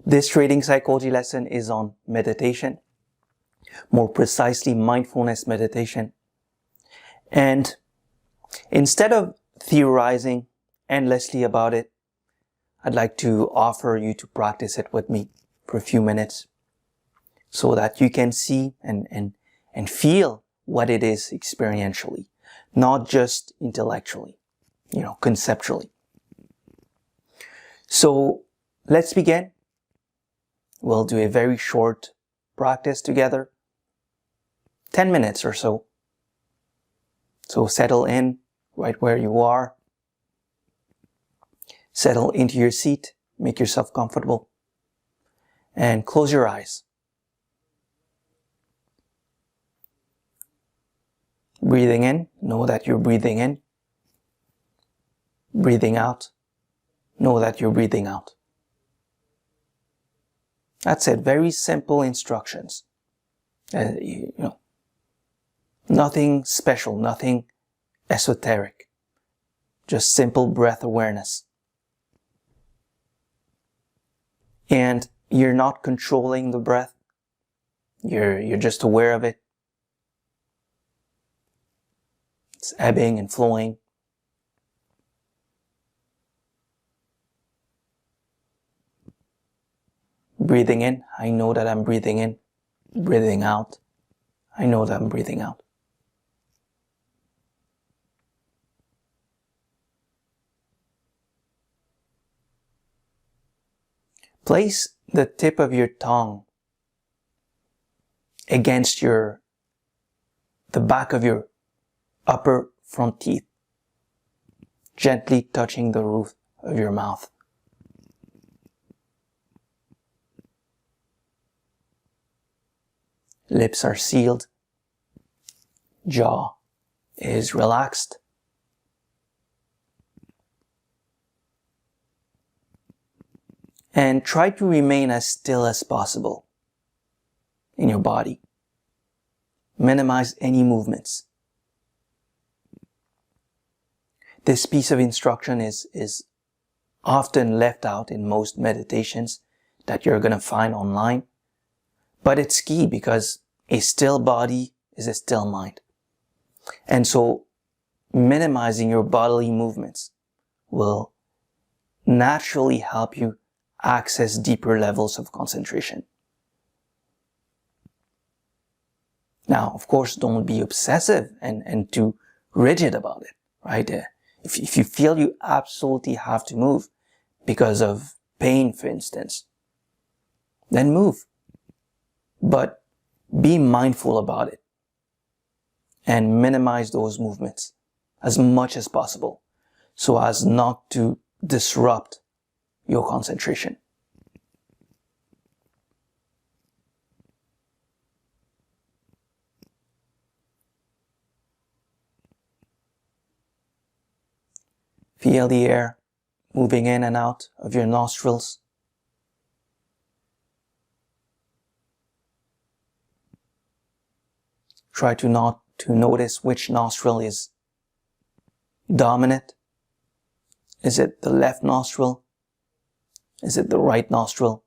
This trading psychology lesson is on meditation, more precisely mindfulness meditation. And instead of theorizing endlessly about it, I'd like to offer you to practice it with me for a few minutes so that you can see and feel what it is experientially, not just intellectually, conceptually. So let's begin. We'll do a very short practice together, 10 minutes or so. So settle in right where you are. Settle into your seat, make yourself comfortable, and close your eyes. Breathing in, know that you're breathing in. Breathing out, know that you're breathing out. That's it, very simple instructions. Nothing special, nothing esoteric. Just simple breath awareness. And you're not controlling the breath. You're just aware of it. It's ebbing and flowing. Breathing in, I know that I'm breathing in. Breathing out, I know that I'm breathing out. Place the tip of your tongue against the back of your upper front teeth, gently touching the roof of your mouth. Lips are sealed. Jaw is relaxed. And try to remain as still as possible in your body. Minimize any movements. This piece of instruction is often left out in most meditations that you're going to find online. But it's key because a still body is a still mind. And so minimizing your bodily movements will naturally help you access deeper levels of concentration. Now, of course, don't be obsessive and too rigid about it, right? If you feel you absolutely have to move because of pain, for instance, then move. But be mindful about it and minimize those movements as much as possible so as not to disrupt your concentration. Feel the air moving in and out of your nostrils. Try to notice which nostril is dominant. Is it the left nostril? Is it the right nostril?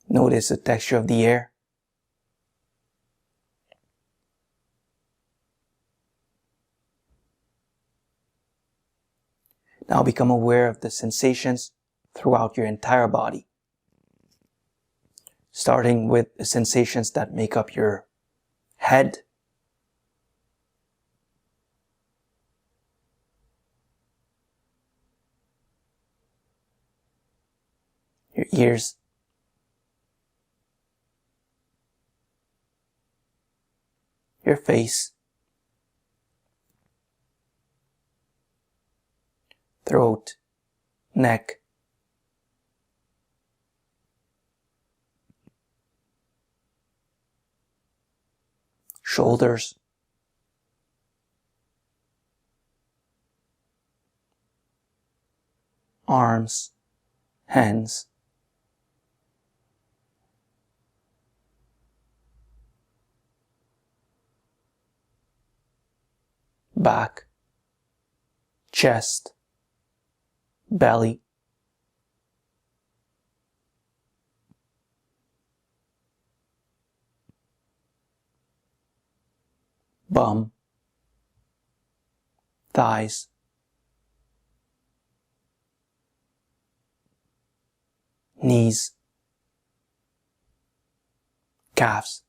Notice the texture of the air. Now become aware of the sensations throughout your entire body. Starting with the sensations that make up your head, your ears, your face, throat, neck, shoulders, arms, hands, back, chest, belly, bum, thighs, knees, calves,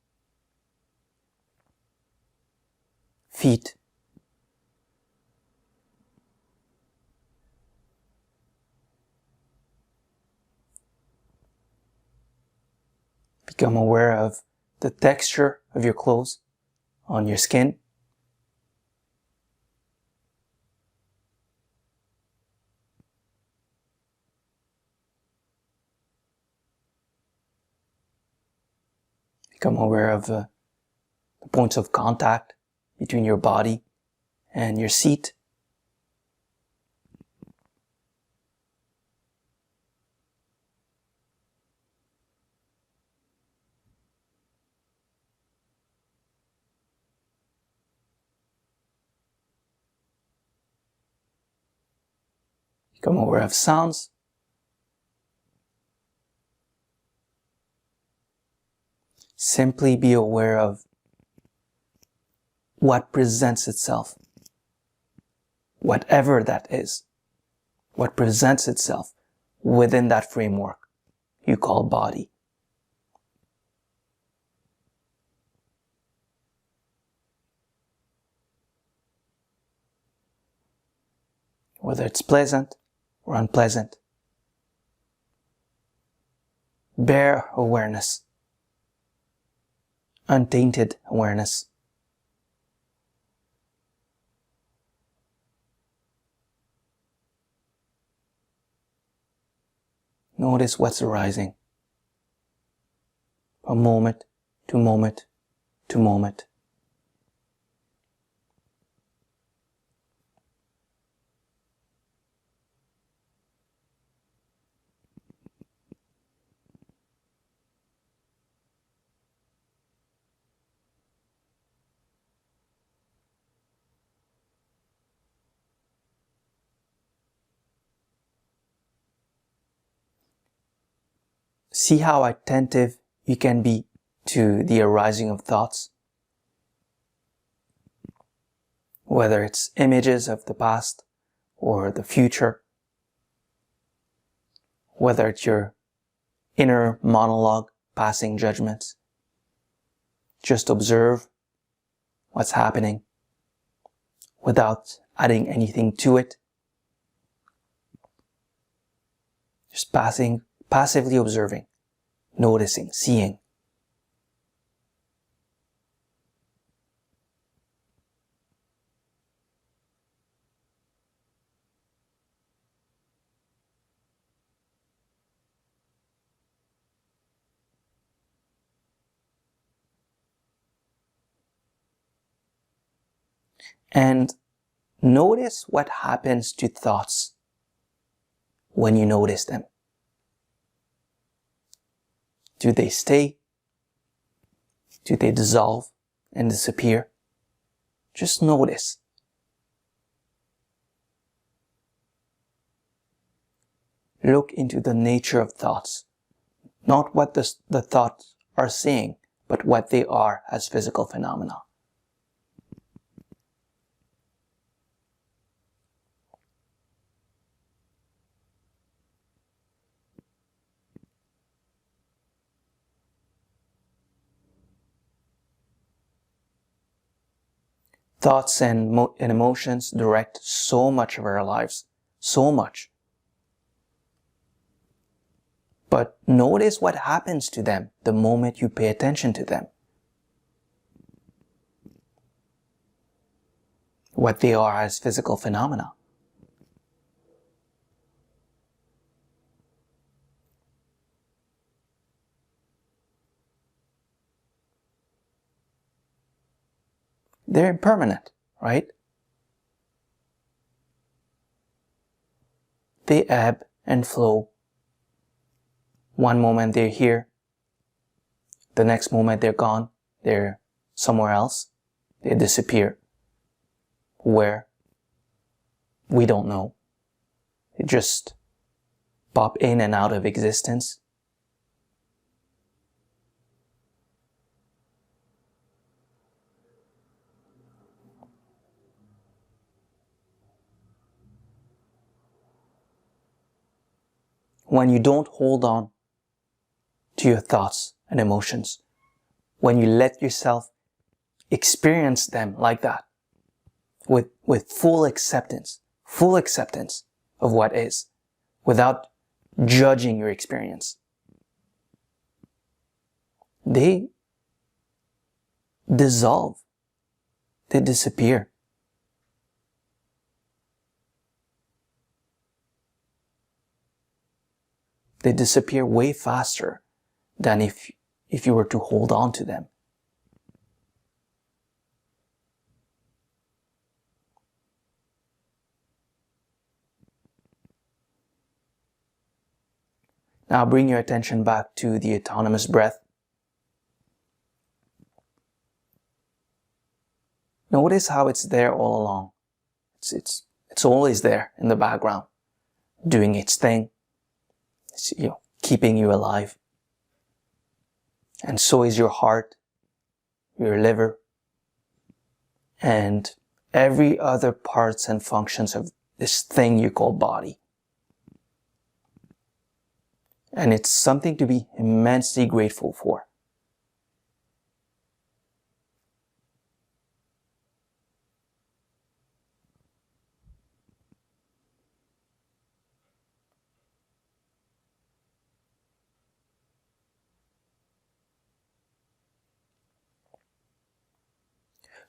feet, become aware of the texture of your clothes on your skin. Become aware of the points of contact between your body and your seat. Become aware of sounds. Simply be aware of what presents itself, whatever that is, what presents itself within that framework you call body. Whether it's pleasant or unpleasant. Bare awareness, untainted awareness. Notice what's arising from moment to moment to moment. See how attentive you can be to the arising of thoughts. Whether it's images of the past or the future. Whether it's your inner monologue passing judgments. Just observe what's happening without adding anything to it. Just passively observing, noticing, seeing. And notice what happens to thoughts when you notice them. Do they stay? Do they dissolve and disappear? Just notice. Look into the nature of thoughts. Not what the thoughts are saying, but what they are as physical phenomena. Thoughts and emotions direct so much of our lives. So much. But notice what happens to them the moment you pay attention to them. What they are as physical phenomena. They're impermanent, right? They ebb and flow. One moment they're here, the next moment they're gone, they're somewhere else, they disappear. where we don't know. It just pop in and out of existence. When you don't hold on to your thoughts and emotions, when you let yourself experience them like that, with full acceptance of what is, without judging your experience, they dissolve, they disappear. They disappear way faster than if you were to hold on to them. Now bring your attention back to the autonomous breath. Notice how it's there all along. It's always there in the background, doing its thing. It's, keeping you alive. And so is your heart, your liver, and every other parts and functions of this thing you call body. And it's something to be immensely grateful for.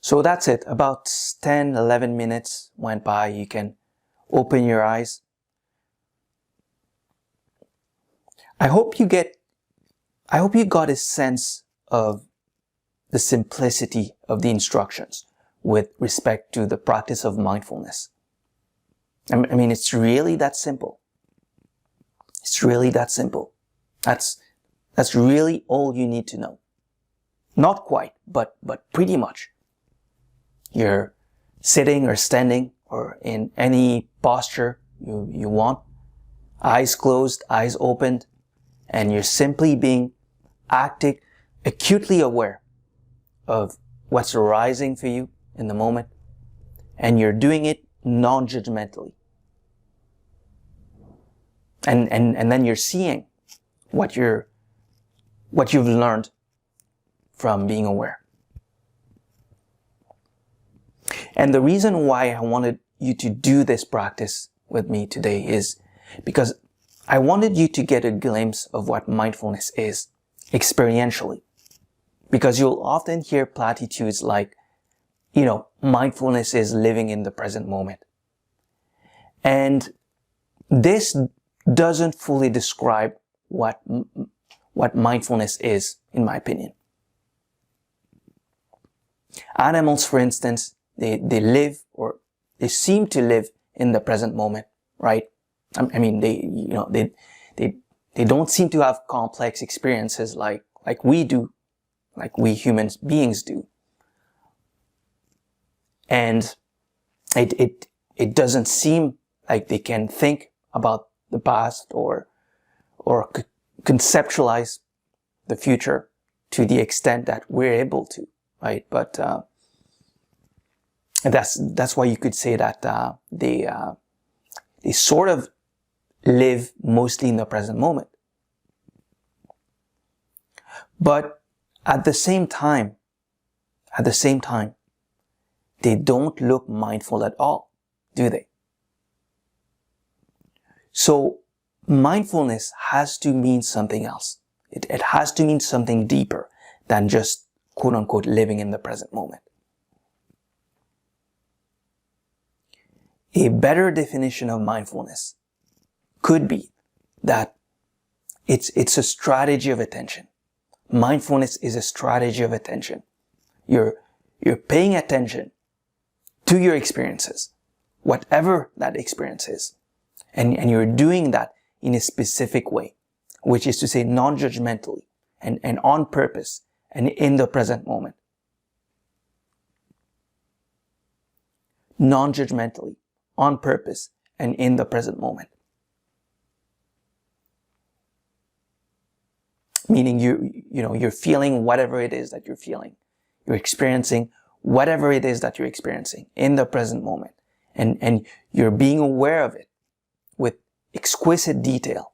So that's it. About 10, 11 minutes went by. You can open your eyes. I hope you got a sense of the simplicity of the instructions with respect to the practice of mindfulness. I mean, it's really that simple. It's really that simple. That's really all you need to know. Not quite, but pretty much. You're sitting or standing or in any posture you want, eyes closed, eyes opened, and you're simply being acutely aware of what's arising for you in the moment, and you're doing it non-judgmentally. And then you're seeing what you've learned from being aware. And the reason why I wanted you to do this practice with me today is because I wanted you to get a glimpse of what mindfulness is experientially. Because you'll often hear platitudes like, mindfulness is living in the present moment. And this doesn't fully describe what mindfulness is, in my opinion. Animals, for instance, they live, or they seem to live in the present moment, right? I mean, they don't seem to have complex experiences like we do, like we human beings do. And it doesn't seem like they can think about the past or conceptualize the future to the extent that we're able to, right? But that's why you could say that they sort of live mostly in the present moment. But at the same time, they don't look mindful at all, do they? So mindfulness has to mean something else. It has to mean something deeper than just quote unquote living in the present moment. A better definition of mindfulness could be that it's a strategy of attention. Mindfulness is a strategy of attention. You're paying attention to your experiences, whatever that experience is. And you're doing that in a specific way, which is to say non-judgmentally and on purpose and in the present moment. non-judgmentally, on purpose, and in the present moment. Meaning you're feeling whatever it is that you're feeling. You're experiencing whatever it is that you're experiencing in the present moment. And you're being aware of it with exquisite detail.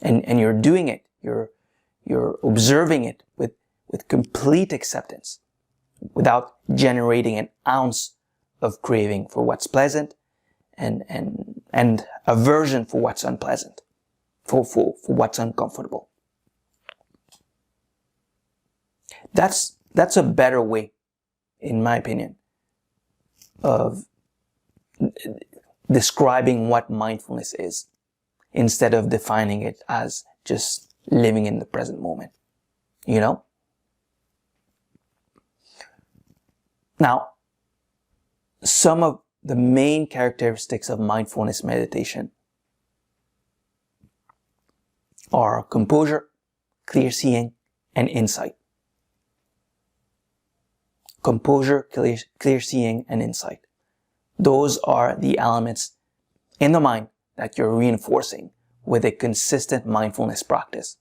And you're doing it. You're observing it with complete acceptance, without generating an ounce of craving for what's pleasant and aversion for what's unpleasant, for what's uncomfortable. That's a better way, in my opinion, of describing what mindfulness is, instead of defining it as just living in the present moment. You know? Now, some of the main characteristics of mindfulness meditation are composure, clear seeing, and insight. Composure, clear seeing, and insight. Those are the elements in the mind that you're reinforcing with a consistent mindfulness practice.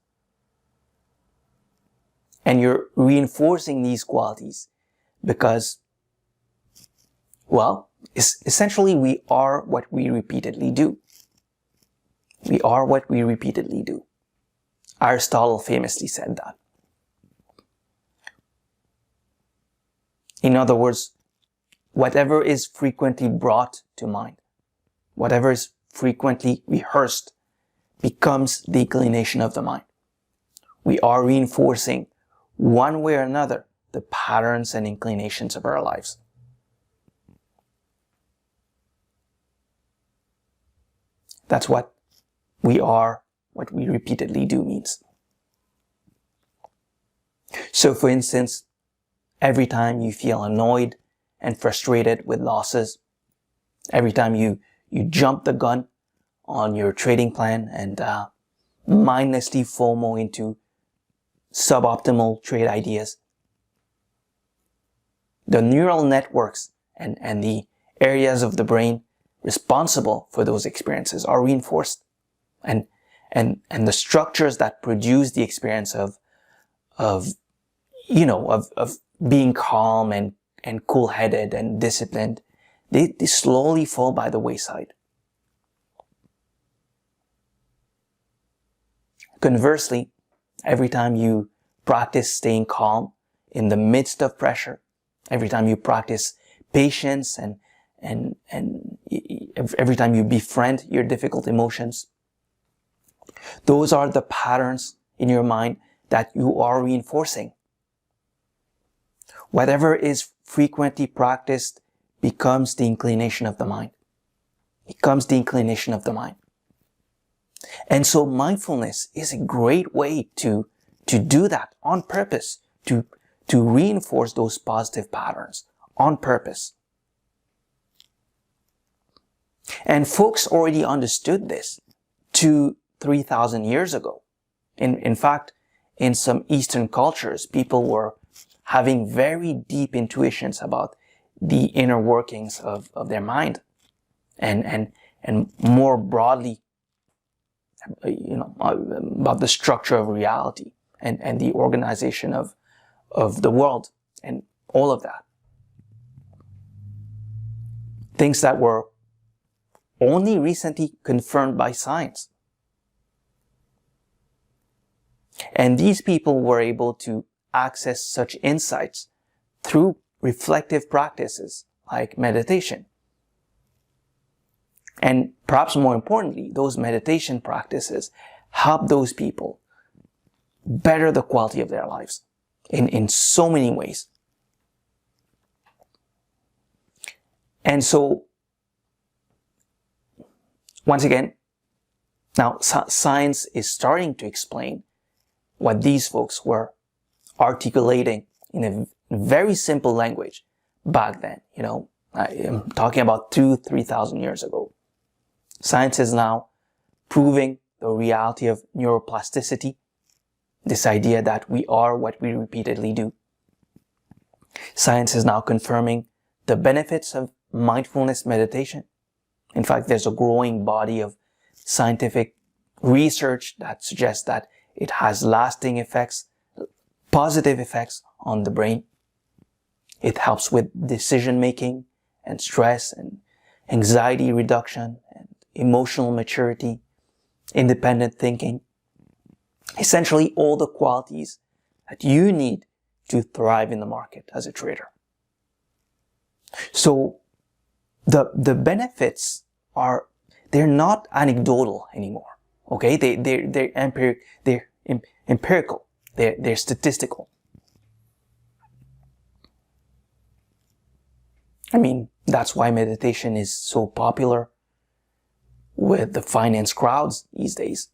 And you're reinforcing these qualities because, well, essentially we are what we repeatedly do. We are what we repeatedly do. Aristotle famously said that. In other words, whatever is frequently brought to mind, whatever is frequently rehearsed, becomes the inclination of the mind. We are reinforcing, one way or another, the patterns and inclinations of our lives. That's what we are, what we repeatedly do means. So, for instance, every time you feel annoyed and frustrated with losses, every time you jump the gun on your trading plan and mindlessly FOMO into suboptimal trade ideas, the neural networks and the areas of the brain responsible for those experiences are reinforced. And the structures that produce the experience of being calm and cool-headed and disciplined, they slowly fall by the wayside. Conversely, every time you practice staying calm in the midst of pressure, every time you practice patience and every time you befriend your difficult emotions, those are the patterns in your mind that you are reinforcing. Whatever is frequently practiced becomes the inclination of the mind. Becomes the inclination of the mind. And so mindfulness is a great way to do that on purpose, to reinforce those positive patterns on purpose. And folks already understood this 2,000-3,000 years ago. In fact, in some Eastern cultures, people were having very deep intuitions about the inner workings of their mind, and more broadly, about the structure of reality and the organization of the world and all of that. Things that were only recently confirmed by science. And these people were able to access such insights through reflective practices like meditation. And perhaps more importantly, those meditation practices help those people better the quality of their lives in so many ways. And so, once again, now science is starting to explain what these folks were articulating in a very simple language back then. I'm talking about 2,000-3,000 years ago. Science is now proving the reality of neuroplasticity, this idea that we are what we repeatedly do. Science is now confirming the benefits of mindfulness meditation. In fact, there's a growing body of scientific research that suggests that it has lasting effects, positive effects on the brain. It helps with decision making and stress and anxiety reduction and emotional maturity, independent thinking. Essentially all the qualities that you need to thrive in the market as a trader. So the benefits they're not anecdotal anymore. Okay? They're empirical. They're statistical. I mean, that's why meditation is so popular with the finance crowds these days.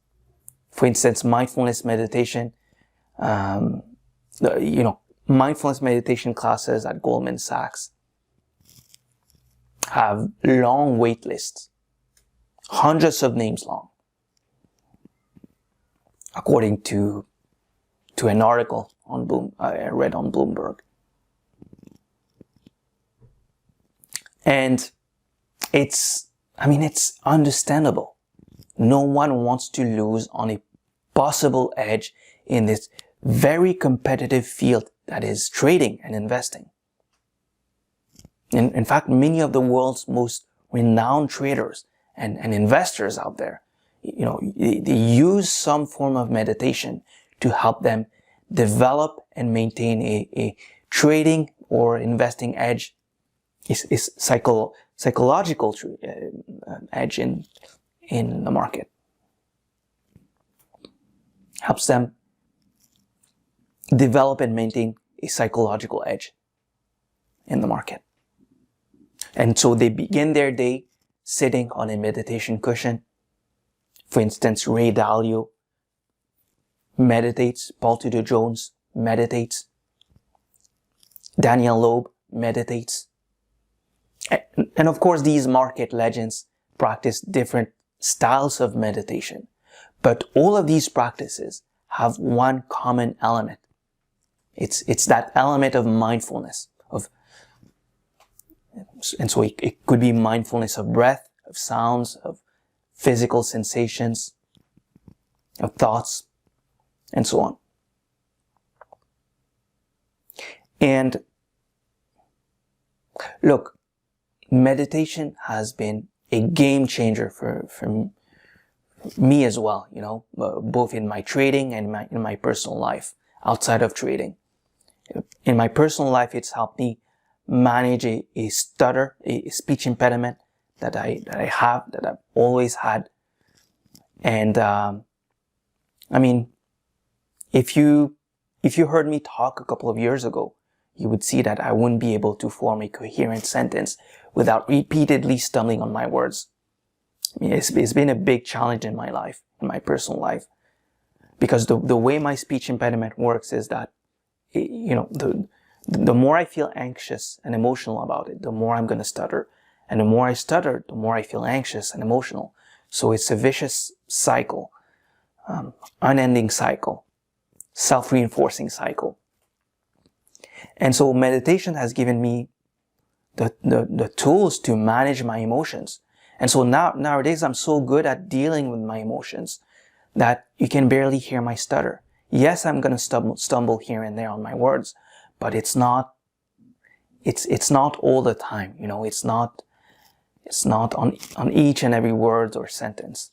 For instance, mindfulness meditation, mindfulness meditation classes at Goldman Sachs have long wait lists, hundreds of names long, according to an article I read on Bloomberg. And it's understandable. No one wants to lose on a possible edge in this very competitive field that is trading and investing. In fact, many of the world's most renowned traders and investors out there, they use some form of meditation to help them develop and maintain a trading or investing edge, is psychological edge in the market. Helps them develop and maintain a psychological edge in the market. And so they begin their day sitting on a meditation cushion. For instance, Ray Dalio meditates, Paul Tudor Jones meditates, Daniel Loeb meditates. And of course, these market legends practice different styles of meditation. But all of these practices have one common element. It's that element of mindfulness. And so it could be mindfulness of breath, of sounds, of physical sensations, of thoughts, and so on. And look, meditation has been a game changer for me as well, both in my trading and in my personal life, outside of trading. In my personal life, it's helped me manage a stutter, a speech impediment that I've always had. And, if you heard me talk a couple of years ago, you would see that I wouldn't be able to form a coherent sentence without repeatedly stumbling on my words. It's been a big challenge in my life, in my personal life, because the way my speech impediment works is that, the more I feel anxious and emotional about it, the more I'm going to stutter. And the more I stutter, the more I feel anxious and emotional. So it's a vicious cycle, unending cycle, self-reinforcing cycle. And so meditation has given me the tools to manage my emotions. And so nowadays I'm so good at dealing with my emotions that you can barely hear my stutter. Yes, I'm going to stumble here and there on my words, but it's not all the time. It's not on each and every word or sentence.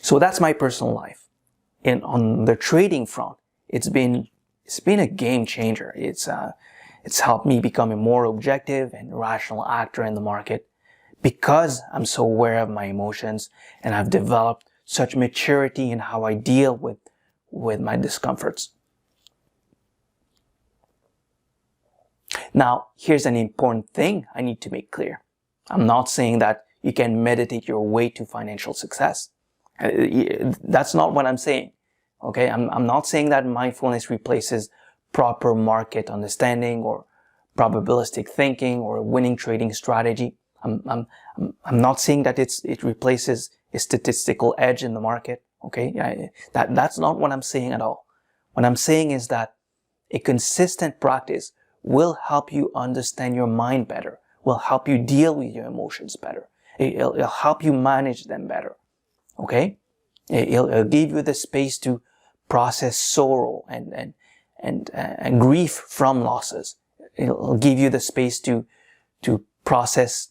So that's my personal life. And on the trading front, it's been a game changer. It's helped me become a more objective and rational actor in the market because I'm so aware of my emotions and I've developed such maturity in how I deal with my discomforts. Now, here's an important thing I need to make clear. I'm not saying that you can meditate your way to financial success. That's not what I'm saying. Okay? I'm not saying that mindfulness replaces proper market understanding or probabilistic thinking or a winning trading strategy. I'm not saying that it replaces a statistical edge in the market. Okay? That's not what I'm saying at all. What I'm saying is that a consistent practice will help you understand your mind better, will help you deal with your emotions better. It'll help you manage them better. Okay? It'll give you the space to process sorrow and grief from losses. It'll give you the space to process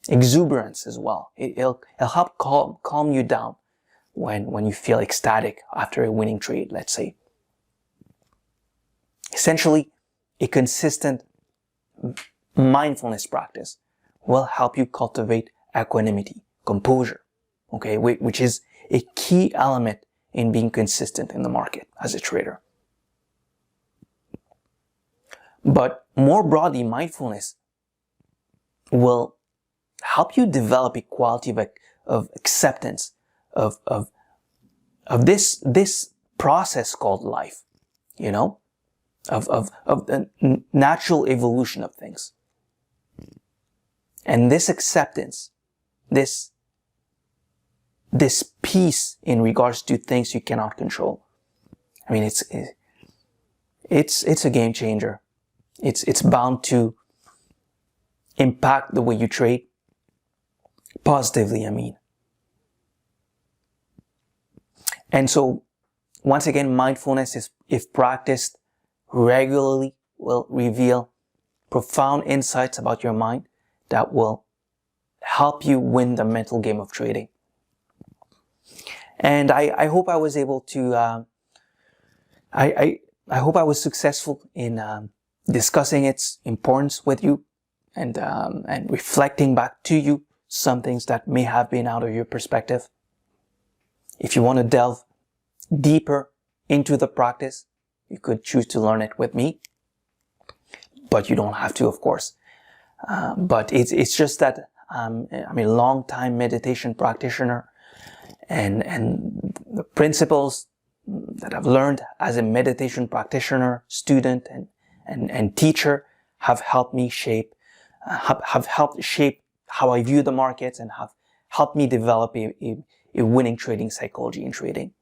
exuberance as well. It'll help calm you down when you feel ecstatic after a winning trade, let's say. Essentially, a consistent mindfulness practice will help you cultivate equanimity, composure, okay, which is a key element in being consistent in the market as a trader. But more broadly, mindfulness will help you develop a quality of acceptance of this process called life, you know, of the natural evolution of things. And this acceptance, this peace in regards to things you cannot control, I mean, it's a game changer. It's bound to impact the way you trade positively, I mean. And so, once again, mindfulness, if practiced regularly, will reveal profound insights about your mind that will help you win the mental game of trading. And I hope I was able to, I hope I was successful in discussing its importance with you and reflecting back to you some things that may have been out of your perspective. If you want to delve deeper into the practice, you could choose to learn it with me, but you don't have to, of course. But it's just that I'm a long-time meditation practitioner, and the principles that I've learned as a meditation practitioner, student, and teacher have helped me have helped shape how I view the markets and have helped me develop a winning trading psychology in trading.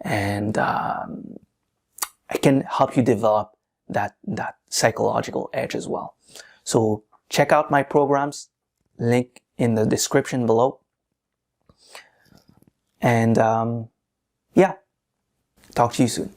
And I can help you develop that psychological edge as well. So check out my programs, link in the description below. And yeah, talk to you soon.